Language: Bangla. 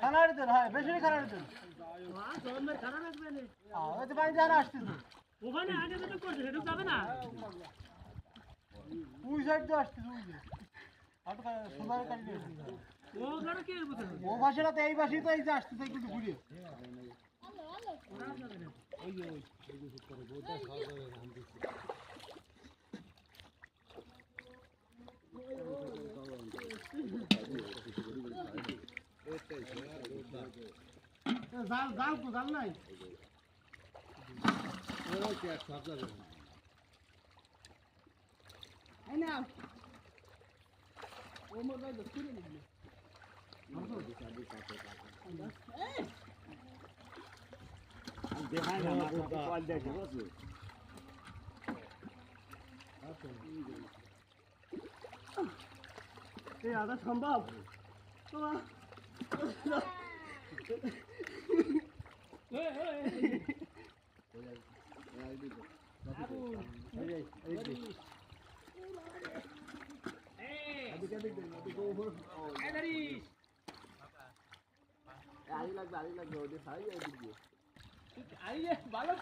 খানা দিতেন হয় বেশি খানা দিতেন ওই তো পানি জানা আসতেছে ওখানে আগে যেটা করছে সেটা যাবে না ওই সাইড দিয়ে আসতেছে ওই যে সোনার কাটি ও গড় কি বুঝে ও পাশে না তো এই পাশেই তো এই যে আসতেছে একটু ঘুরে জাল জাল তো জাল নাই এই না ও মোবাইল তো খুলে নিবি দেখাই না মাথা কল দেখে বুঝছো এই আদা সম্ভব আই লাগবে ওদের সাই ভালো